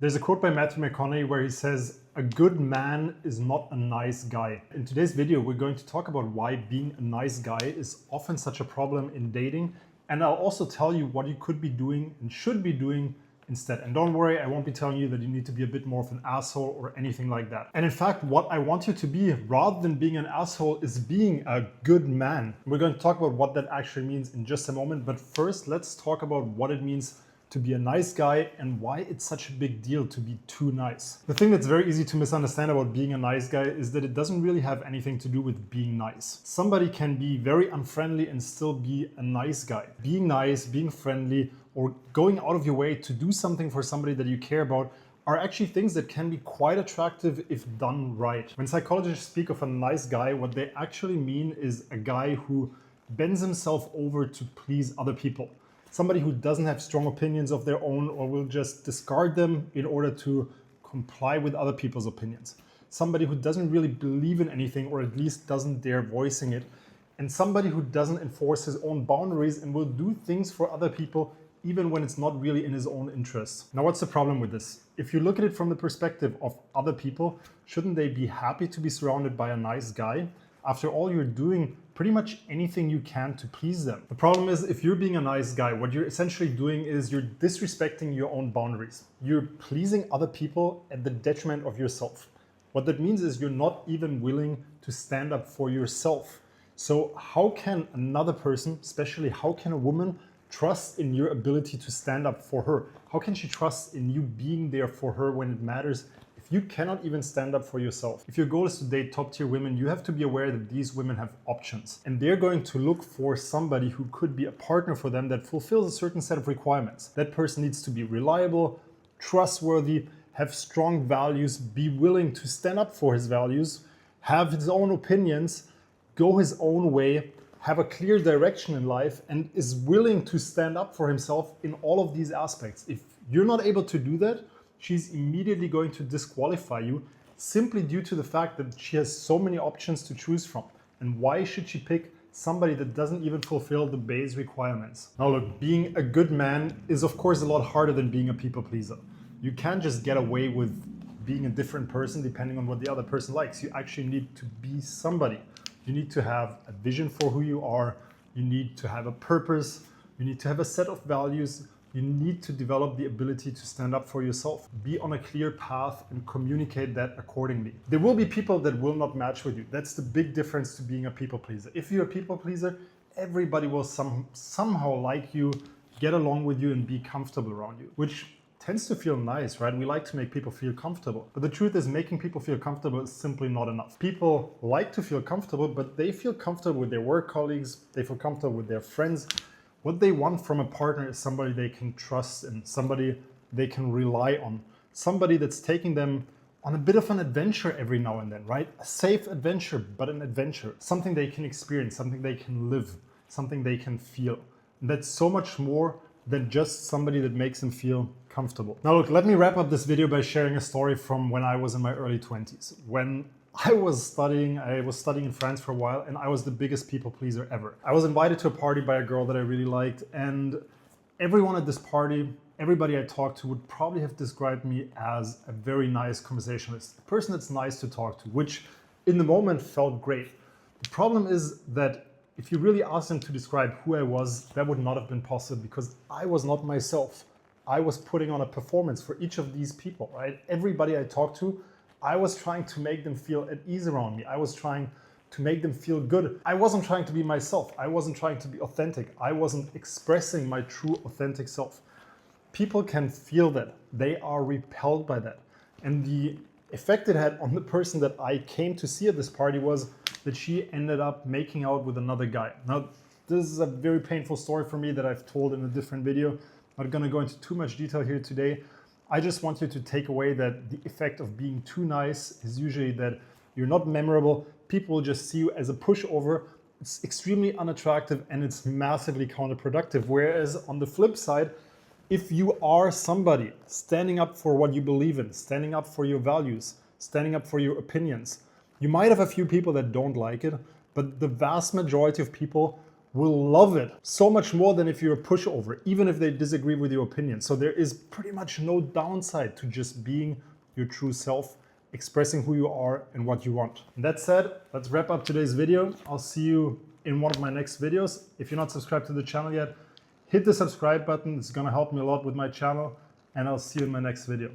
There's a quote by Matthew McConaughey where he says, "A good man is not a nice guy." In today's video, we're going to talk about why being a nice guy is often such a problem in dating. And I'll also tell you what you could be doing and should be doing instead. And don't worry, I won't be telling you that you need to be a bit more of an asshole or anything like that. And in fact, what I want you to be, rather than being an asshole, is being a good man. We're going to talk about what that actually means in just a moment. But first, let's talk about what it means to be a nice guy and why it's such a big deal to be too nice. The thing that's very easy to misunderstand about being a nice guy is that it doesn't really have anything to do with being nice. Somebody can be very unfriendly and still be a nice guy. Being nice, being friendly, or going out of your way to do something for somebody that you care about are actually things that can be quite attractive if done right. When psychologists speak of a nice guy, what they actually mean is a guy who bends himself over to please other people. Somebody who doesn't have strong opinions of their own or will just discard them in order to comply with other people's opinions. Somebody who doesn't really believe in anything, or at least doesn't dare voicing it. And somebody who doesn't enforce his own boundaries and will do things for other people even when it's not really in his own interests. Now, what's the problem with this? If you look at it from the perspective of other people, shouldn't they be happy to be surrounded by a nice guy? After all, you're doing pretty much anything you can to please them. The problem is, if you're being a nice guy, what you're essentially doing is you're disrespecting your own boundaries. You're pleasing other people at the detriment of yourself. What that means is you're not even willing to stand up for yourself. So how can another person, especially how can a woman, trust in your ability to stand up for her? How can she trust in you being there for her when it matters? You cannot even stand up for yourself. If your goal is to date top tier women, you have to be aware that these women have options. And they're going to look for somebody who could be a partner for them that fulfills a certain set of requirements. That person needs to be reliable, trustworthy, have strong values, be willing to stand up for his values, have his own opinions, go his own way, have a clear direction in life, and is willing to stand up for himself in all of these aspects. If you're not able to do that, she's immediately going to disqualify you simply due to the fact that she has so many options to choose from. And why should she pick somebody that doesn't even fulfill the base requirements? Now look, being a good man is of course a lot harder than being a people pleaser. You can't just get away with being a different person depending on what the other person likes. You actually need to be somebody. You need to have a vision for who you are. You need to have a purpose. You need to have a set of values. You need to develop the ability to stand up for yourself, be on a clear path and communicate that accordingly. There will be people that will not match with you. That's the big difference to being a people pleaser. If you're a people pleaser, everybody will somehow like you, get along with you and be comfortable around you, which tends to feel nice, right? We like to make people feel comfortable. But the truth is, making people feel comfortable is simply not enough. People like to feel comfortable, but they feel comfortable with their work colleagues, they feel comfortable with their friends. What they want from a partner is somebody they can trust and somebody they can rely on. Somebody that's taking them on a bit of an adventure every now and then, right? A safe adventure, but an adventure. Something they can experience, something they can live, something they can feel. And that's so much more than just somebody that makes them feel comfortable. Now look, let me wrap up this video by sharing a story from when I was in my early 20s. When I was studying in France for a while, and I was the biggest people pleaser ever. I was invited to a party by a girl that I really liked, and everyone at this party, everybody I talked to would probably have described me as a very nice conversationalist, a person that's nice to talk to, which in the moment felt great. The problem is that if you really asked them to describe who I was, that would not have been possible because I was not myself. I was putting on a performance for each of these people, right? Everybody I talked to, I was trying to make them feel at ease around me. I was trying to make them feel good. I wasn't trying to be myself. I wasn't trying to be authentic. I wasn't expressing my true authentic self. People can feel that. They are repelled by that. And the effect it had on the person that I came to see at this party was that she ended up making out with another guy. Now, this is a very painful story for me that I've told in a different video. I'm not gonna go into too much detail here today. I just want you to take away that the effect of being too nice is usually that you're not memorable. People will just see you as a pushover. It's extremely unattractive and it's massively counterproductive. Whereas on the flip side, if you are somebody standing up for what you believe in, standing up for your values, standing up for your opinions, you might have a few people that don't like it, but the vast majority of people will love it so much more than if you're a pushover, even if they disagree with your opinion. So there is pretty much no downside to just being your true self, expressing who you are and what you want. And that said, let's wrap up today's video. I'll see you in one of my next videos. If you're not subscribed to the channel yet, hit the subscribe button. It's gonna help me a lot with my channel, and I'll see you in my next video.